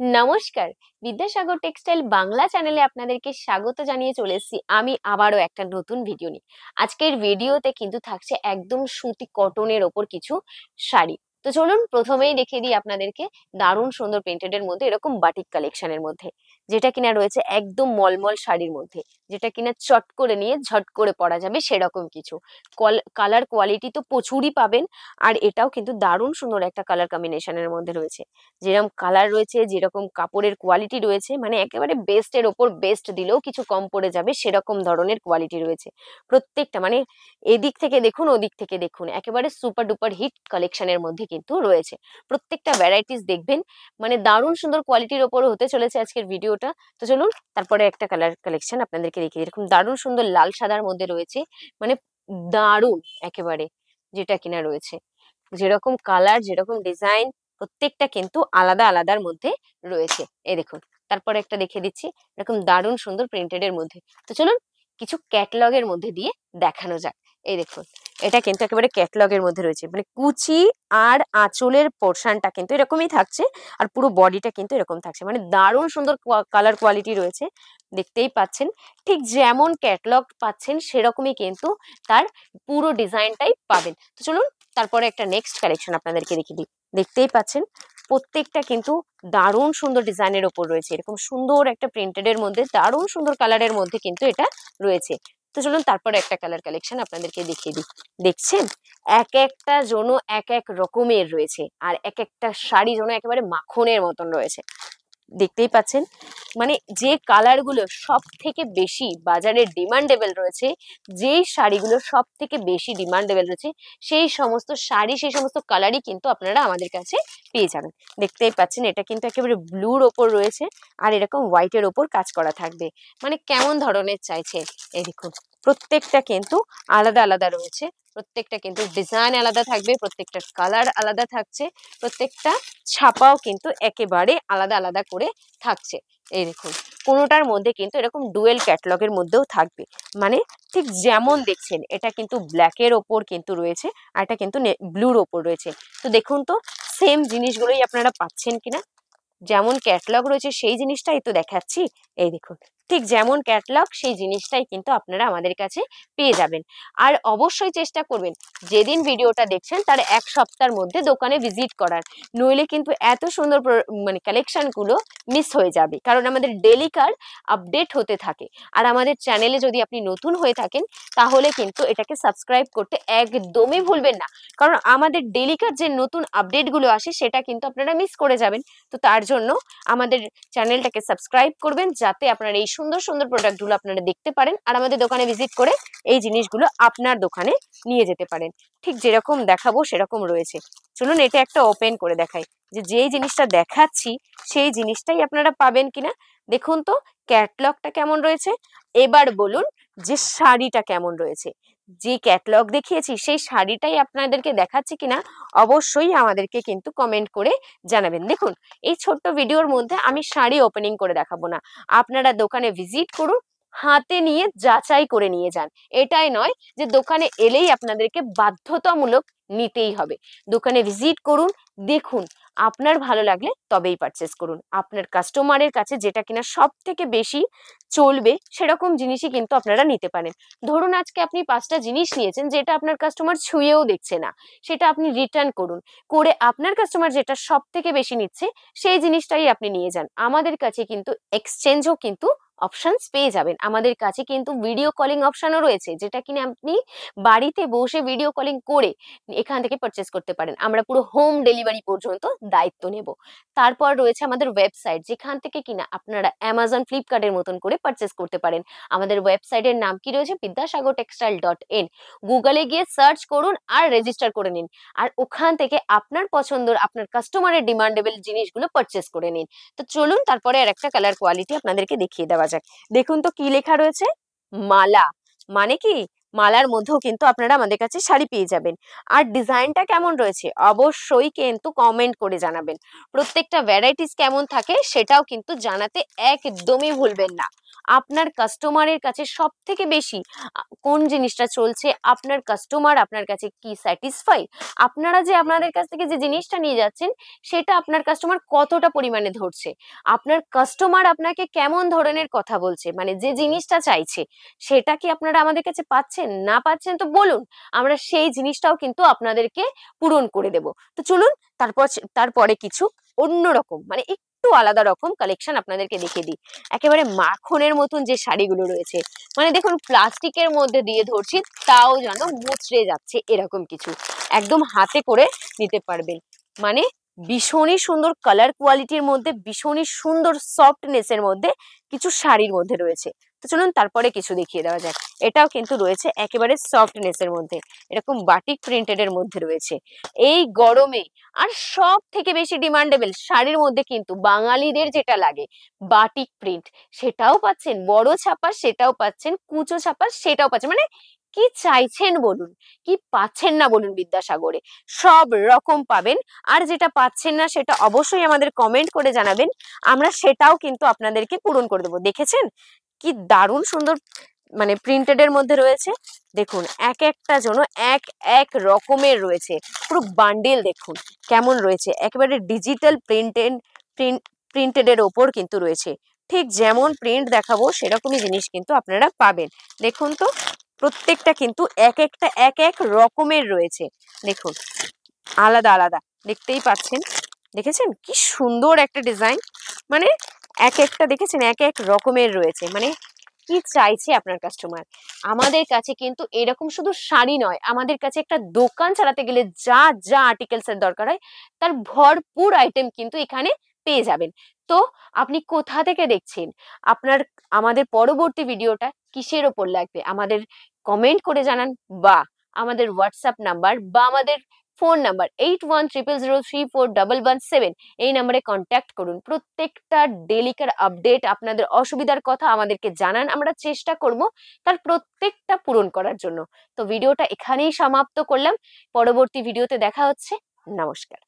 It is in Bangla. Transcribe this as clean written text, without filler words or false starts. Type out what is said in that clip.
নমস্কার। বিদ্যাসাগর টেক্সটাইল বাংলা চ্যানেলে আপনাদেরকে স্বাগত জানিয়ে চলে এসেছি আমি আবারও একটা নতুন ভিডিও নিয়ে। আজকের ভিডিওতে কিন্তু থাকছে একদম সুতি কটনের ওপর কিছু শাড়ি। তো চলুন প্রথমেই দেখিয়ে দিই আপনাদেরকে দারুণ সুন্দর প্রিন্টেড এর মধ্যে এরকম বাটিক কালেকশনের মধ্যে, যেটা কিনা রয়েছে একদম মলমল শাড়ির মধ্যে, যেটা কিনা চট করে নিয়ে ঝট করে পরা যাবে সেরকম কিছু। কালার কোয়ালিটি তো প্রচুরই পাবেন, আর এটাও কিন্তু দারুণ সুন্দর একটা কালার কম্বিনেশনের মধ্যে রয়েছে। যেরকম কালার রয়েছে, যেরকম কাপড়ের কোয়ালিটি রয়েছে, মানে একেবারে বেস্টের ওপর বেস্ট দিলেও কিছু কম পড়ে যাবে সেরকম ধরনের কোয়ালিটি রয়েছে প্রত্যেকটা। মানে এদিক থেকে দেখুন ওদিক থেকে দেখুন, একেবারে সুপার ডুপার হিট কালেকশনের মধ্যে কিন্তু রয়েছে। প্রত্যেকটা ভ্যারাইটিস দেখবেন, মানে দারুণ সুন্দর কোয়ালিটির ওপর হতে চলেছে আজকের ভিডিওটা। তো চলুন তারপরে একটা কালার কালেকশন আপনাদেরকে দেখিয়ে দিই। এরকম দারুণ সুন্দর লাল সাদার মধ্যে রয়েছে, মানে দারুণ একেবারে, যেটা কিনা রয়েছে যেরকম কালার যেরকম ডিজাইন প্রত্যেকটা কিন্তু আলাদা আলাদার মধ্যে রয়েছে। এই দেখুন, তারপরে একটা দেখিয়ে দিচ্ছি এরকম দারুণ সুন্দর প্রিন্টেড এর মধ্যে। তো চলুন কিছু ক্যাটলগের মধ্যে দিয়ে দেখানো যাক। এই দেখুন, এটা কিন্তু একেবারে ক্যাটলগের মধ্যে রয়েছে, মানে কুচি আর আঁচলের পোর্শনটা কিন্তু এরকমই থাকছে, আর পুরো বডিটা কিন্তু এরকম থাকছে, মানে দারুণ সুন্দর কালার কোয়ালিটি রয়েছে। দেখতেই পাচ্ছেন, ঠিক যেমন ক্যাটলগ পাচ্ছেন সেরকমই কিন্তু তার পুরো ডিজাইনটাই পাবেন। তো চলুন তারপরে একটা নেক্সট কালেকশন আপনাদেরকে দেখিয়ে দিই। দেখতেই পাচ্ছেন প্রত্যেকটা কিন্তু দারুণ সুন্দর ডিজাইনের ওপর রয়েছে, এরকম সুন্দর একটা প্রিন্টেড এর মধ্যে দারুণ সুন্দর কালারের মধ্যে কিন্তু এটা রয়েছে। তো চলুন তারপরে একটা কালার কালেকশন আপনাদেরকে দেখিয়ে দিই। দেখছেন এক একটা জন্য এক এক রকমের রয়েছে, আর এক একটা শাড়ি যেন একেবারে মাখনের মতন রয়েছে। দেখতেই পাচ্ছেন, মানে যে কালার গুলো সব থেকে বেশি বাজারে ডিমান্ডেবল রয়েছে, যেই শাড়িগুলো সব থেকে বেশি ডিমান্ডেবল রয়েছে সেই সমস্ত শাড়ি সেই সমস্ত কালারই কিন্তু আপনারা আমাদের কাছে পেয়ে যাবেন। দেখতেই পাচ্ছেন এটা কিন্তু একেবারে ব্লুর ওপর রয়েছে, আর এরকম হোয়াইটের ওপর কাজ করা থাকবে। মানে কেমন ধরনের চাইছে, এই দেখুন প্রত্যেকটা কিন্তু আলাদা আলাদা রয়েছে, প্রত্যেকটা কিন্তু ডিজাইন আলাদা থাকবে, প্রত্যেকটা কালার আলাদা থাকছে, প্রত্যেকটা ছাপাও কিন্তু একেবারে আলাদা আলাদা করে থাকছে। এই দেখুন কোনোটার মধ্যে কিন্তু এরকম ডুয়েল ক্যাটলগের মধ্যেও থাকবে, মানে ঠিক যেমন দেখছেন এটা কিন্তু ব্ল্যাকের ওপর কিন্তু রয়েছে, আর এটা কিন্তু ব্লুর ওপর রয়েছে। তো দেখুন তো সেম জিনিসগুলোই আপনারা পাচ্ছেন কিনা, যেমন ক্যাটলগ রয়েছে সেই জিনিসটাই তো দেখাচ্ছি। এই দেখুন ঠিক যেমন ক্যাটলগ সেই জিনিসটাই কিন্তু আপনারা আমাদের কাছে পেয়ে যাবেন। আর অবশ্যই চেষ্টা করবেন যেদিন ভিডিওটা দেখছেন তার এক সপ্তাহের মধ্যে দোকানে ভিজিট করার, নইলে কিন্তু এত সুন্দর মানে কালেকশন গুলো মিস হয়ে যাবে, কারণ আমাদের ডেলিকার আপডেট হতে থাকে। আর আমাদের চ্যানেলে যদি আপনি নতুন হয়ে থাকেন তাহলে কিন্তু এটাকে সাবস্ক্রাইব করতে একদমই ভুলবেন না, কারণ আমাদের ডেলিকার যে নতুন আপডেট গুলো আসে সেটা কিন্তু আপনারা মিস করে যাবেন। তো তার জন্য আমাদের চ্যানেলটাকে সাবস্ক্রাইব করবেন, যাতে আপনারা এই সুন্দর সুন্দর প্রোডাক্টগুলো আপনারা দেখতে পারেন, আর আমাদের দোকানে ভিজিট করে এই জিনিসগুলো আপনার দোকানে নিয়ে যেতে পারেন। ঠিক যেরকম দেখাবো সেরকম রয়েছে। চলুন এটা একটা ওপেন করে দেখাই, যে যেই জিনিসটা দেখাচ্ছি সেই জিনিসটাই আপনারা পাবেন কিনা। দেখুন তো ক্যাটলগটা কেমন রয়েছে, এবার বলুন যে শাড়িটা কেমন রয়েছে। যে ক্যাটলগ দেখিয়েছি সেই শাড়িটাই আপনাদেরকে দেখাচ্ছি কিনা অবশ্যই আমাদেরকে কিন্তু কমেন্ট করে জানাবেন। দেখুন এই ছোট্ট ভিডিওর মধ্যে আমি শাড়ি ওপেনিং করে দেখাবো না, আপনারা দোকানে ভিজিট করুন, হাতে নিয়ে যাচাই করে নিয়ে যান। এটাই নয় যে দোকানে এলেই আপনাদেরকে বাধ্যতামূলক নিতেই হবে। দোকানে ভিজিট করুন, দেখুন, আপনার ভালো লাগলে তবেই পারচেস করুন। আপনার কাস্টমারের কাছে যেটা কিনা সব থেকে বেশি চলবে সেরকম জিনিসই কিন্তু আপনারা নিতে পারেন। ধরুন আজকে আপনি 5টা জিনিস নিয়েছেন যেটা আপনার কাস্টমার ছুঁয়েও দেখছে না, সেটা আপনি রিটার্ন করুন, করে আপনার কাস্টমার যেটা সব থেকে বেশি নিচ্ছে সেই জিনিসটাই আপনি নিয়ে যান। আমাদের কাছে কিন্তু এক্সচেঞ্জও কিন্তু অপশনস পেয়ে যাবেন। আমাদের কাছে কিন্তু ভিডিও কলিং অপশনও রয়েছে, যেটা কিনা আপনি বাড়িতে বসে ভিডিও কলিং করে এখান থেকে পারচেস করতে পারেন। আমরা পুরো হোম ডেলিভারি পর্যন্ত দায়িত্ব নেব। তারপর রয়েছে আমাদের ওয়েবসাইট, যেখান থেকে কিনা আপনারা অ্যামাজন ফ্লিপকার্টের মতন করে পারচেস করতে পারেন। আমাদের ওয়েবসাইটের নাম কি রয়েছে, বিদ্যাসাগরটেক্সটাইল.in। গুগলে গিয়ে সার্চ করুন আর রেজিস্টার করে নিন, আর ওখান থেকে আপনার পছন্দের আপনার কাস্টমারের ডিমান্ডেবল জিনিসগুলো পারচেস করে নিন। তো চলুন তারপরে আর একটা কালার কোয়ালিটি আপনাদেরকে দেখিয়ে দেওয়া যাক। দেখুন তো কি লেখা রয়েছে, মালা। মানে কি, মালার মধ্যেও কিন্তু আপনারা আমাদের কাছে শাড়ি পেয়ে যাবেন। আর ডিজাইনটা কেমন রয়েছে অবশ্যই কিন্তু কমেন্ট করে জানাবেন। প্রত্যেকটা ভ্যারাইটিস কেমন থাকে সেটাও কিন্তু জানাতে একদমই ভুলবেন না। আপনার কাস্টমারের কাছে সব থেকে বেশি কোন জিনিসটা চলছে, আপনার কাস্টমার আপনার কাছে কি স্যাটিসফাই, আপনারা যে আপনাদের কাছ থেকে যে জিনিসটা নিয়ে যাচ্ছেন সেটা আপনার কাস্টমার কতটা পরিমাণে ধরছে, আপনার কাস্টমার আপনাকে কেমন ধরনের কথা বলছে, মানে যে জিনিসটা চাইছে সেটা কি আপনারা আমাদের কাছে পাচ্ছেন, না পাচ্ছেন তো বলুন, আমরা সেই জিনিসটাও কিন্তু আপনাদেরকে পূরণ করে দেব। তো চলুন তারপরে কিছু অন্যরকম মানে একটু আলাদা রকম কালেকশন আপনাদেরকে দেখিয়ে দিই। একেবারে মাখনের মতন যে শাড়িগুলো রয়েছে, মানে দেখুন প্লাস্টিকের মধ্যে দিয়ে ধরছি তাও যেন মুচড়ে যাচ্ছে, এরকম কিছু একদম হাতে করে নিতে পারবেন। মানে ভীষণই সুন্দর কালার কোয়ালিটির মধ্যে, ভীষণই সুন্দর সফটনেস এর মধ্যে কিছু শাড়ির মধ্যে রয়েছে। তো চলুন তারপরে কিছু দেখিয়ে দেওয়া যাক। এটাও কিন্তু রয়েছে একেবারে সফটনেস এর মধ্যে, এরকম বাটিক প্রিন্টেড এর মধ্যে রয়েছে। এই গরমে আর সব থেকে বেশি ডিমান্ডেবল শাড়ির মধ্যে কিন্তু বাঙালিদের যেটা লাগে বাটিক প্রিন্ট, সেটাও পাচ্ছেন, বড় ছাপা সেটাও পাচ্ছেন, কুচো ছাপা সেটাও পাচ্ছেন। মানে কি চাইছেন বলুন, কি পাচ্ছেন না বলুন, বিদ্যাসাগরে সব রকম পাবেন। আর যেটা পাচ্ছেন না সেটা অবশ্যই আমাদের কমেন্ট করে জানাবেন, আমরা সেটাও কিন্তু আপনাদেরকে পূরণ করে দেবো। দেখেছেন কি দারুণ সুন্দর মানে প্রিন্টেড এর মধ্যে রয়েছে। দেখুন এক একটা জন্য এক এক রকমের রয়েছে, পুরো বান্ডিল দেখুন কেমন রয়েছে, একেবারে ডিজিটাল প্রিন্টেড এর ওপর কিন্তু রয়েছে। ঠিক যেমন প্রিন্ট দেখাবো সেরকমই জিনিস কিন্তু আপনারা পাবেন। দেখুন তো প্রত্যেকটা কিন্তু এক একটা এক এক রকমের রয়েছে। দেখুন আলাদা আলাদা দেখতেই পাচ্ছেন, দেখেছেন কি সুন্দর একটা ডিজাইন, মানে এক একটা দেখেছেন এক এক রকমের রয়েছে। মানে কি চাইছে আপনার কাস্টমার, আমাদের কাছে কিন্তু এরকম শুধু শাড়ি নয়, আমাদের কাছে একটা দোকান চালাতে গেলে যা যা আর্টিকেলস এর দরকার হয় তার ভরপুর আইটেম কিন্তু এখানে পেয়ে যাবেন। তো আপনি কোথা থেকে দেখছেন, আপনার আমাদের পরবর্তী ভিডিওটা কিসের ওপর লাগবে আমাদের কমেন্ট করে জানান, বা আমাদের হোয়াটসঅ্যাপ নাম্বার বা আমাদের ফোন নাম্বার 8100034117 এই নাম্বারে কন্ট্যাক্ট করুন। প্রত্যেকটা ডেলিকার আপডেট আপনাদের অসুবিধার কথা আমাদেরকে জানান, আমরা চেষ্টা করব তার প্রত্যেকটা পূরণ করার জন্য। তো ভিডিওটা এখানেই সমাপ্ত করলাম, পরবর্তী ভিডিওতে দেখা হচ্ছে। নমস্কার।